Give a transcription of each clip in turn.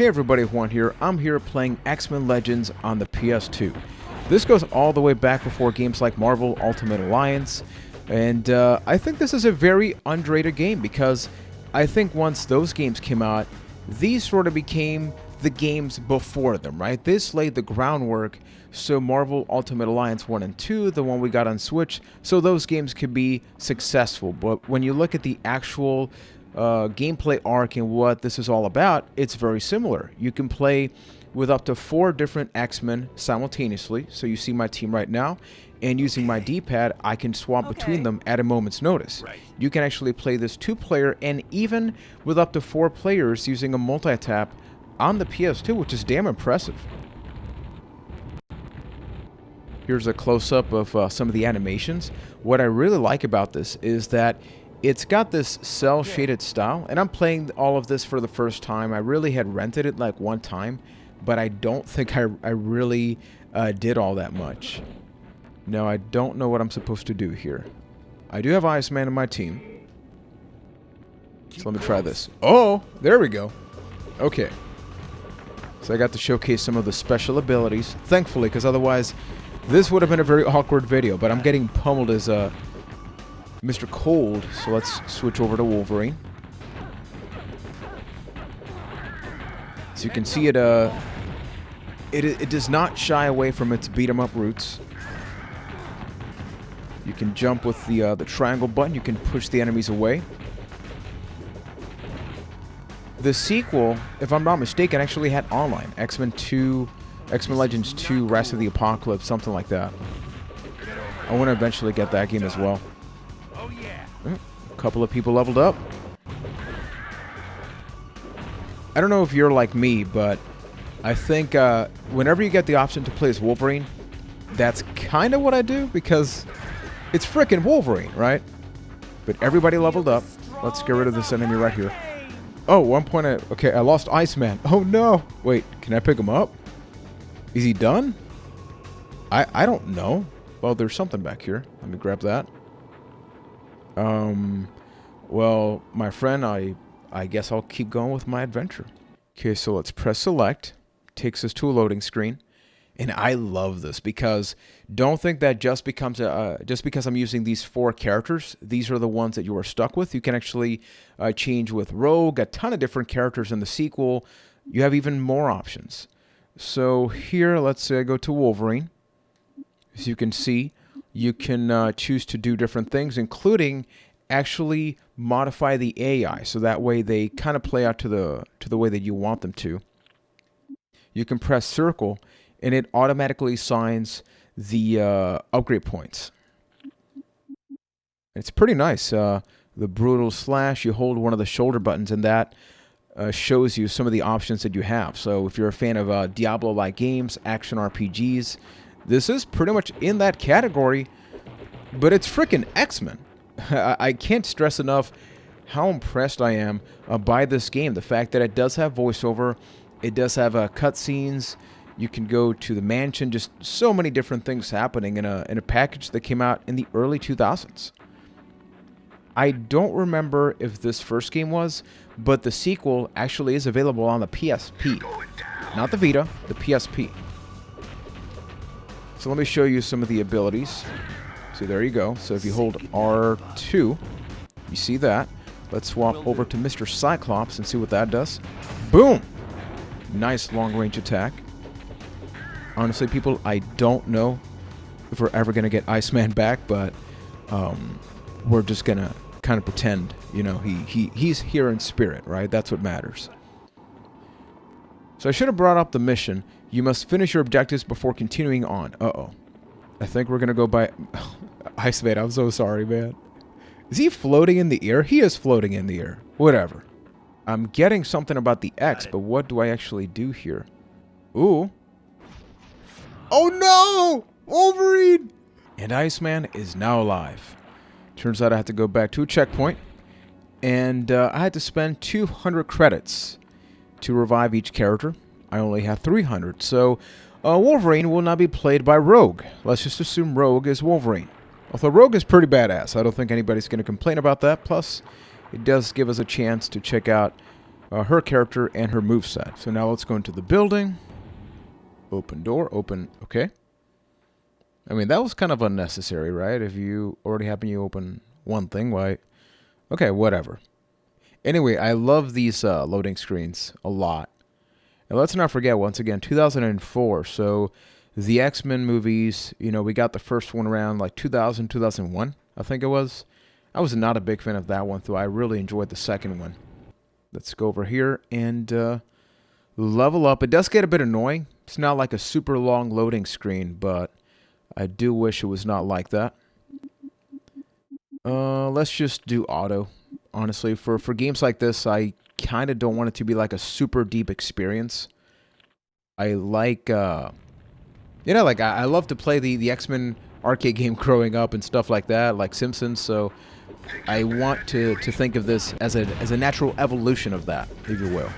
Hey everybody, Juan here. I'm here playing Xmen Legends on the PS2. This goes all the way back before games like Marvel Ultimate Alliance, and I think this is a very underrated game because I think once those games came out, these sort of became the games before them, right? This laid the groundwork so Marvel Ultimate Alliance 1 and 2, the one we got on Switch, so those games could be successful. But when you look at the actual gameplay arc and what this is all about, it's very similar. You can play with up to 4 different X-Men simultaneously. So you see my team right now, and using my D-pad, I can swap between them at a moment's notice. You can actually play this 2-player and even with up to 4 players using a multi-tap on the PS2, which is damn impressive. Here's a close-up of some of the animations. What I really like about this is that it's got this cel-shaded style, and I'm playing all of this for the first time. I really had rented it like one time, but I don't think I really did all that much. No, I don't know what I'm supposed to do here. I do have Iceman in my team. So let me try this. Oh, there we go. Okay. So I got to showcase some of the special abilities, thankfully, because otherwise this would have been a very awkward video, but I'm getting pummeled as Mr. Cold, so let's switch over to Wolverine. So you can see it does not shy away from its beat-em-up roots. You can jump with the triangle button. You can push the enemies away. The sequel, if I'm not mistaken, actually had online. X-Men Legends 2, Rise of the Apocalypse, something like that. I want to eventually get that game as well. A couple of people leveled up. I don't know if you're like me, but I think whenever you get the option to play as Wolverine, that's kind of what I do because it's frickin' Wolverine, right? But everybody leveled up. Let's get rid of this enemy right here. Oh, one point okay, I lost Iceman. Oh no! Wait, can I pick him up? Is he done? I don't know. Well, there's something back here. Let me grab that. Well, my friend, I guess I'll keep going with my adventure. Okay, so let's press select. Takes us to a loading screen. And I love this because don't think that just because I'm using these 4 characters, these are the ones that you are stuck with. You can actually change with Rogue, a ton of different characters in the sequel. You have even more options. So here, let's go to Wolverine. As you can see, you can choose to do different things, including actually modify the AI, so that way they kind of play out to the way that you want them to. You can press circle, and it automatically assigns the upgrade points. It's pretty nice. The brutal slash, you hold one of the shoulder buttons, and that shows you some of the options that you have. So if you're a fan of Diablo-like games, action RPGs, this is pretty much in that category, but it's freaking X-Men. I can't stress enough how impressed I am by this game. The fact that it does have voiceover, it does have cutscenes. You can go to the mansion, just so many different things happening in a package that came out in the early 2000s. I don't remember if this first game was, but the sequel actually is available on the PSP. Not the Vita, the PSP. So let me show you some of the abilities. See, there you go. So if you hold R2, you see that. Let's swap over to Mr. Cyclops and see what that does. Boom! Nice long-range attack. Honestly, people, I don't know if we're ever going to get Iceman back, but we're just going to kind of pretend, you know, he's here in spirit, right? That's what matters. So I should have brought up the mission. You must finish your objectives before continuing on. Uh-oh. I think we're going to go by... Iceman, I'm so sorry, man. Is he floating in the air? He is floating in the air. Whatever. I'm getting something about the X, but what do I actually do here? Ooh. Oh no! Wolverine! And Iceman is now alive. Turns out I had to go back to a checkpoint. And I had to spend 200 credits to revive each character. I only have 300, so Wolverine will now be played by Rogue. Let's just assume Rogue is Wolverine. Although Rogue is pretty badass. I don't think anybody's going to complain about that. Plus, it does give us a chance to check out her character and her moveset. So now let's go into the building. Open door, open, okay. I mean, that was kind of unnecessary, right? If you already happen to open one thing, why? Okay, whatever. Anyway, I love these loading screens a lot. And let's not forget, once again, 2004. So the X-Men movies, you know, we got the first one around like 2000, 2001, I think it was. I was not a big fan of that one, though I really enjoyed the second one. Let's go over here and level up. It does get a bit annoying. It's not like a super long loading screen, but I do wish it was not like that. Let's just do auto. Honestly, for games like this, I kind of don't want it to be like a super deep experience. I like, you know, like I love to play the X-Men arcade game growing up and stuff like that, like Simpsons. So I want to think of this as a natural evolution of that, if you will.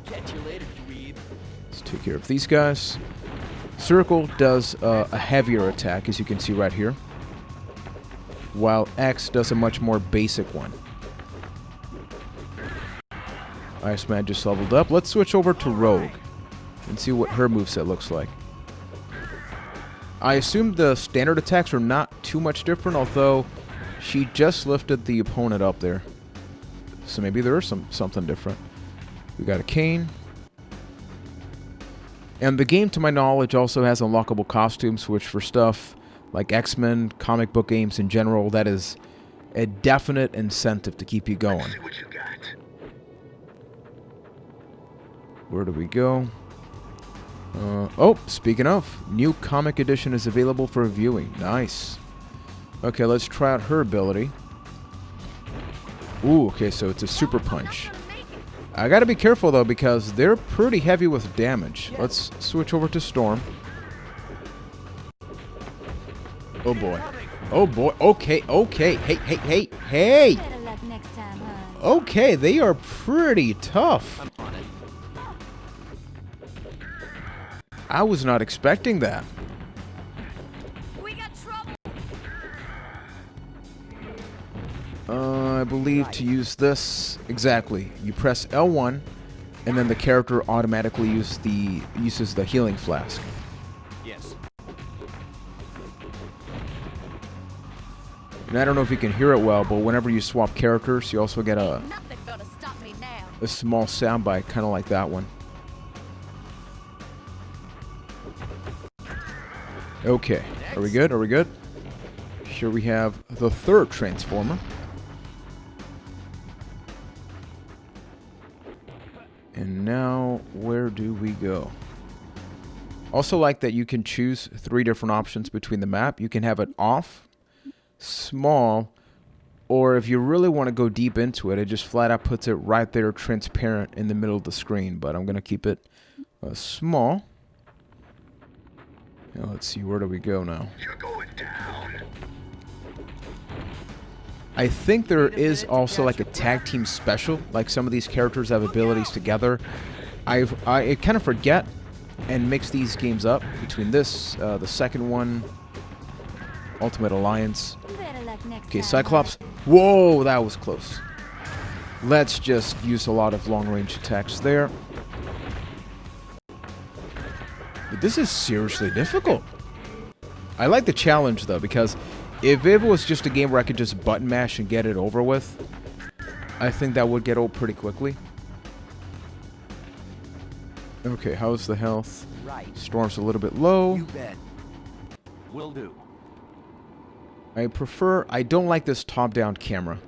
Catch you later, dweeb. Let's take care of these guys. Circle does a heavier attack, as you can see right here, while X does a much more basic one. Iceman just leveled up. Let's switch over to Rogue and see what her moveset looks like. I assume the standard attacks are not too much different, although she just lifted the opponent up there. So maybe there is something different. We got a cane. And the game, to my knowledge, also has unlockable costumes, which for stuff like X-Men, comic book games in general, that is a definite incentive to keep you going. Where do we go? Oh, speaking of, new comic edition is available for viewing. Nice. Okay, let's try out her ability. Ooh, okay, so it's a super punch. I gotta be careful, though, because they're pretty heavy with damage. Let's switch over to Storm. Oh, boy. Oh, boy. Okay, okay. Hey! Okay, they are pretty tough. I was not expecting that. We got trouble. I believe to use this, exactly. You press L1, and then the character automatically uses the healing flask. Yes. And I don't know if you can hear it well, but whenever you swap characters, you also get a small soundbite, kind of like that one. Okay, are we good? Are we good? Here we have the third Transformer. And now, where do we go? Also like that you can choose 3 different options between the map. You can have it off, small, or if you really want to go deep into it, it just flat out puts it right there transparent in the middle of the screen. But I'm going to keep it small. Now, let's see, where do we go now? You're going down. I think there is also like a tag team special, like some of these characters have abilities together. I kind of forget and mix these games up between this, the second one, Ultimate Alliance. Okay, Cyclops. Whoa, that was close. Let's just use a lot of long-range attacks there. But this is seriously difficult. I like the challenge, though, because if it was just a game where I could just button mash and get it over with, I think that would get old pretty quickly. Okay, how's the health? Right. Storm's a little bit low. You bet. Will do. I don't like this top-down camera.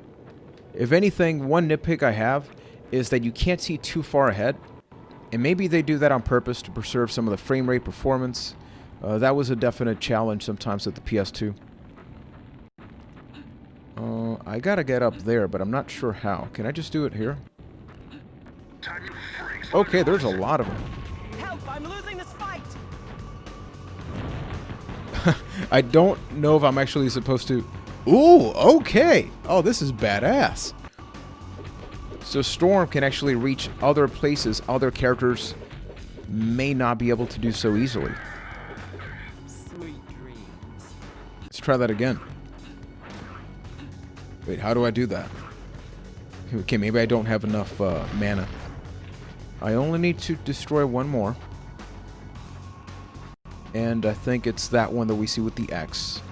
If anything, one nitpick I have is that you can't see too far ahead. And maybe they do that on purpose to preserve some of the frame rate performance. That was a definite challenge sometimes with the PS2. I gotta get up there, but I'm not sure how. Can I just do it here? Okay, there's a lot of them. Help! I'm losing this fight. I don't know if I'm actually supposed to... Ooh, okay! Oh, this is badass. So Storm can actually reach other places other characters may not be able to do so easily. Sweet dreams. Let's try that again. Wait, how do I do that? Okay, maybe I don't have enough mana. I only need to destroy one more. And I think it's that one that we see with the X.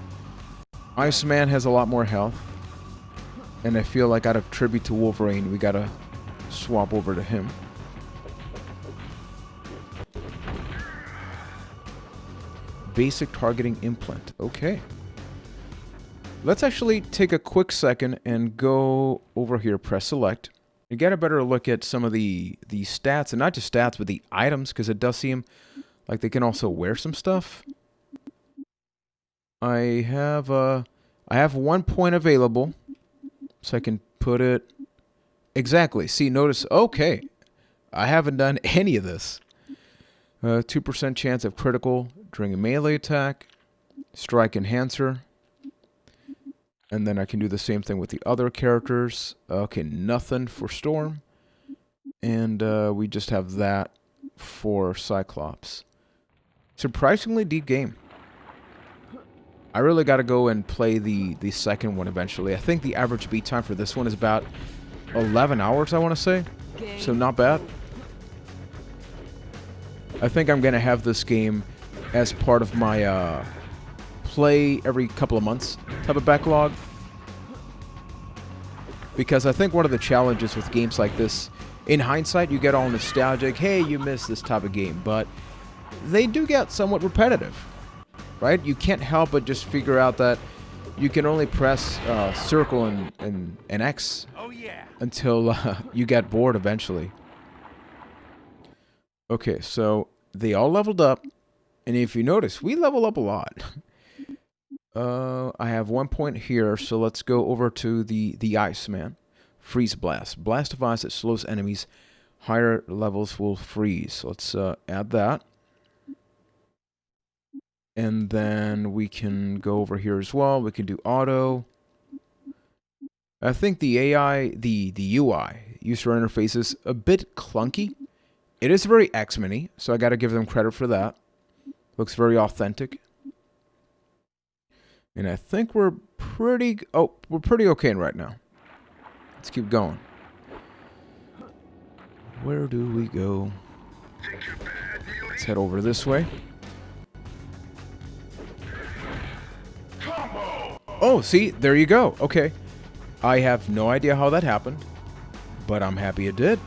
Iceman has a lot more health. And I feel like out of tribute to Wolverine, we gotta swap over to him. Basic targeting implant. Okay. Let's actually take a quick second and go over here, press select. You get a better look at some of the stats, and not just stats, but the items, because it does seem like they can also wear some stuff. I have 1 point available, so I can put it exactly. See, notice. Okay, I haven't done any of this. 2% chance of critical during a melee attack, strike enhancer. And then I can do the same thing with the other characters. Okay, nothing for Storm. And we just have that for Cyclops. Surprisingly deep game. I really got to go and play the second one eventually. I think the average beat time for this one is about 11 hours, I want to say. So not bad. I think I'm going to have this game as part of my play every couple of months type of backlog. Because I think one of the challenges with games like this, in hindsight, you get all nostalgic, hey, you missed this type of game, but they do get somewhat repetitive, right? You can't help but just figure out that you can only press circle and X until you get bored eventually. Okay, so they all leveled up, and if you notice, we level up a lot. I have 1 point here, so let's go over to the Iceman. Freeze Blast. Blast device that slows enemies. Higher levels will freeze. So let's add that. And then we can go over here as well. We can do auto. I think the AI, the UI, user interface is a bit clunky. It is very Xmen-y, so I got to give them credit for that. Looks very authentic. And I think we're pretty okay right now. Let's keep going. Where do we go? Let's head over this way. Oh, see, there you go. Okay. I have no idea how that happened, but I'm happy it did.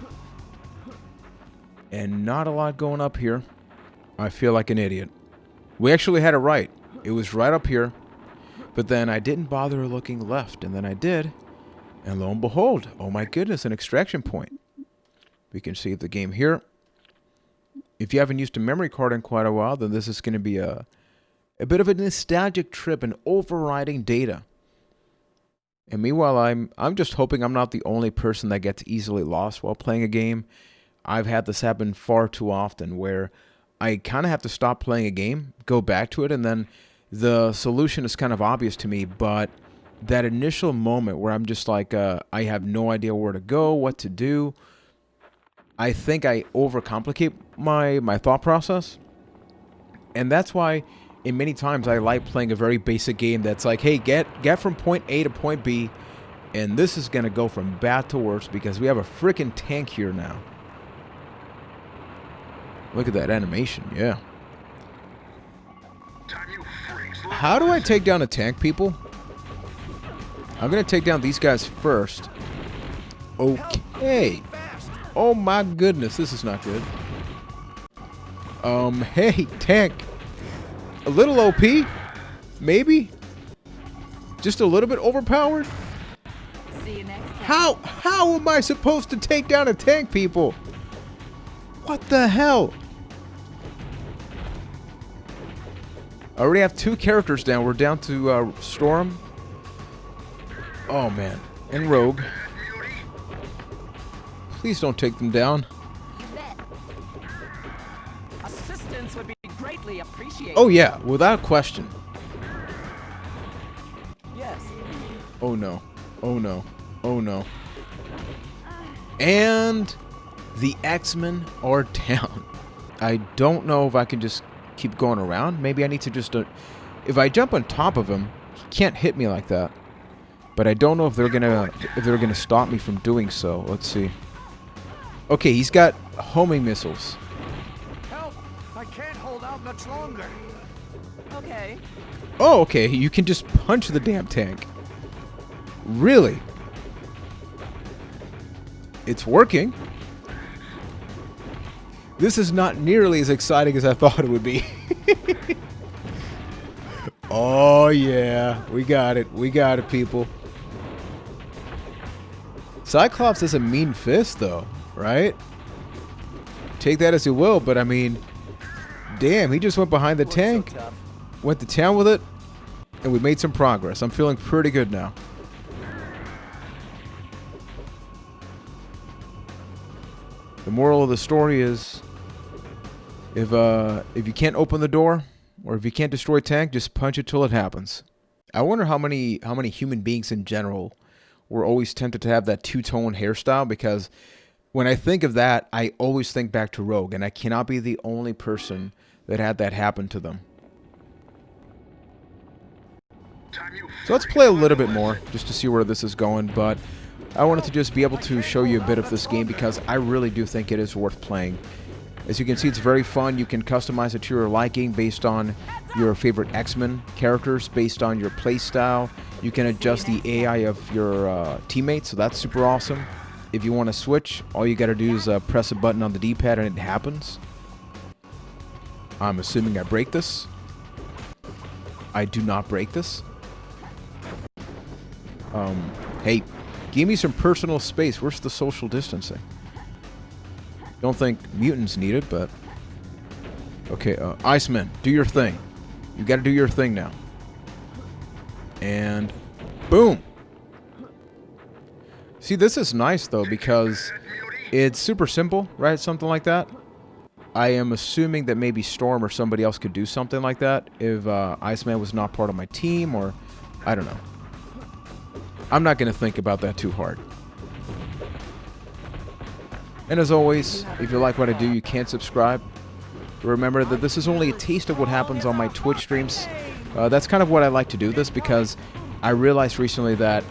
And not a lot going up here. I feel like an idiot. We actually had it right. It was right up here. But then I didn't bother looking left, and then I did. And lo and behold, oh my goodness, an extraction point. We can save the game here. If you haven't used a memory card in quite a while, then this is going to be a bit of a nostalgic trip and overriding data. And meanwhile, I'm just hoping I'm not the only person that gets easily lost while playing a game. I've had this happen far too often where I kind of have to stop playing a game, go back to it, and then the solution is kind of obvious to me, but that initial moment where I'm just like, I have no idea where to go, what to do, I think I overcomplicate my thought process. And that's why in many times I like playing a very basic game that's like, hey, get from point A to point B, and this is going to go from bad to worse because we have a freaking tank here now. Look at that animation, yeah. How do I take down a tank, people? I'm going to take down these guys first. Okay. Oh my goodness, this is not good. Hey, tank. A little OP? Maybe? Just a little bit overpowered? See you next time. How am I supposed to take down a tank, people? What the hell? I already have 2 characters down. We're down to Storm. Oh, man. And Rogue. Please don't take them down. You bet. Assistance would be greatly appreciated. Oh, yeah. Without question. Yes. Oh, no. Oh, no. Oh, no. And the Xmen are down. I don't know if I can just keep going around. Maybe I need to just... if I jump on top of him, he can't hit me like that. But I don't know if they're gonna stop me from doing so. Let's see. Okay, he's got homing missiles. Help! I can't hold out much longer. Okay. Oh, okay, you can just punch the damn tank. Really? It's working. This is not nearly as exciting as I thought it would be. Oh, yeah. We got it. We got it, people. Cyclops is a mean fist, though, right? Take that as you will, but I mean, damn, he just went behind the tank, went to town with it, and we made some progress. I'm feeling pretty good now. The moral of the story is, if you can't open the door, or if you can't destroy a tank, just punch it till it happens. I wonder how many human beings in general were always tempted to have that two-tone hairstyle, because when I think of that, I always think back to Rogue, and I cannot be the only person that had that happen to them. So let's play a little bit more, just to see where this is going, but I wanted to just be able to show you a bit of this game, because I really do think it is worth playing. As you can see, it's very fun. You can customize it to your liking based on your favorite Xmen characters, based on your playstyle. You can adjust the AI of your teammates, so that's super awesome. If you want to switch, all you got to do is press a button on the D-pad and it happens. I'm assuming I break this. I do not break this. Hey, give me some personal space. Where's the social distancing? Don't think mutants need it, but... Okay, Iceman, do your thing. You gotta do your thing now. And... boom! See, this is nice, though, because it's super simple, right? Something like that. I am assuming that maybe Storm or somebody else could do something like that if Iceman was not part of my team, or... I don't know. I'm not gonna think about that too hard. And as always, if you like what I do, you can subscribe. Remember that this is only a taste of what happens on my Twitch streams. That's kind of what I like to do this, because I realized recently that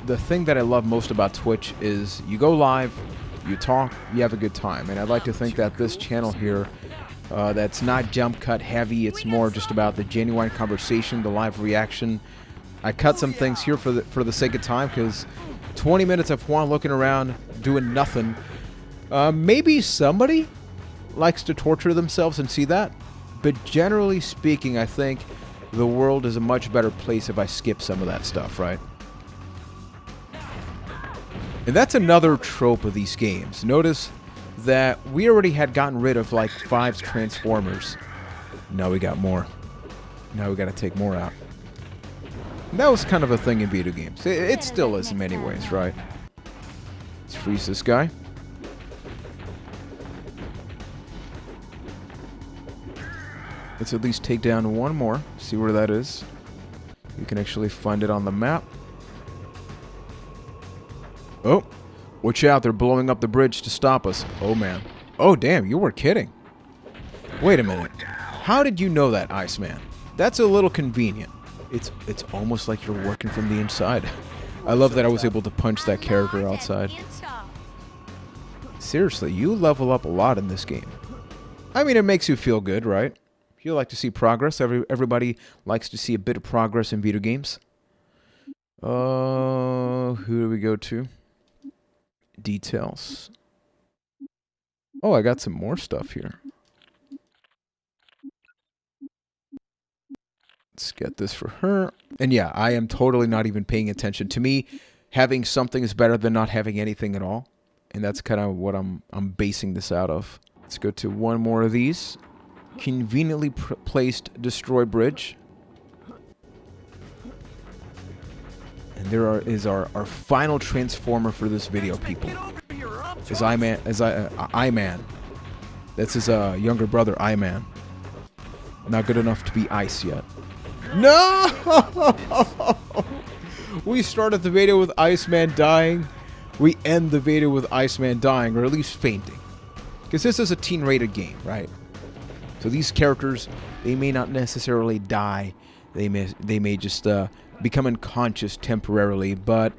the thing that I love most about Twitch is you go live, you talk, you have a good time. And I'd like to think that this channel here, that's not jump cut heavy, it's more just about the genuine conversation, the live reaction. I cut some things here for the sake of time, because 20 minutes of Juan looking around, doing nothing. Maybe somebody likes to torture themselves and see that, but generally speaking, I think the world is a much better place if I skip some of that stuff, right? And that's another trope of these games. Notice that we already had gotten rid of like 5 Transformers. Now we got more. Now we gotta take more out. And that was kind of a thing in video games. It still is in many ways, right? Let's freeze this guy. Let's at least take down one more. See where that is. You can actually find it on the map. Oh, watch out. They're blowing up the bridge to stop us. Oh, man. Oh, damn. You were kidding. Wait a minute. How did you know that, Iceman? That's a little convenient. It's almost like you're working from the inside. I love that I was able to punch that character outside. Seriously, you level up a lot in this game. I mean, it makes you feel good, right? You like to see progress. Everybody likes to see a bit of progress in video games. Who do we go to? Details. Oh, I got some more stuff here. Let's get this for her. And yeah, I am totally not even paying attention. To me, having something is better than not having anything at all. And that's kind of what I'm basing this out of. Let's go to one more of these. Conveniently placed destroy bridge. And there is our final transformer for this video, people. Is I-Man. That's his younger brother, I-Man. Not good enough to be Ice yet. No! We started the video with Iceman dying. We end the video with Iceman dying, or at least fainting. Because this is a teen-rated game, right? So these characters, they may not necessarily die. They may just become unconscious temporarily. But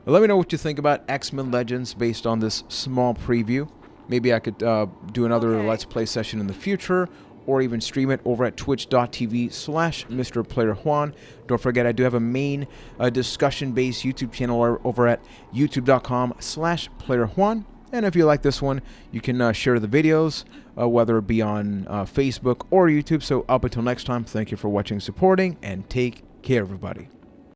let me know what you think about Xmen Legends based on this small preview. Maybe I could do another Okay. Let's Play session in the future, or even stream it over at twitch.tv/MrPlayerJuan. Don't forget, I do have a main discussion-based YouTube channel over at youtube.com/PlayerJuan. And if you like this one, you can share the videos, whether it be on Facebook or YouTube. So up until next time, thank you for watching, supporting, and take care, everybody.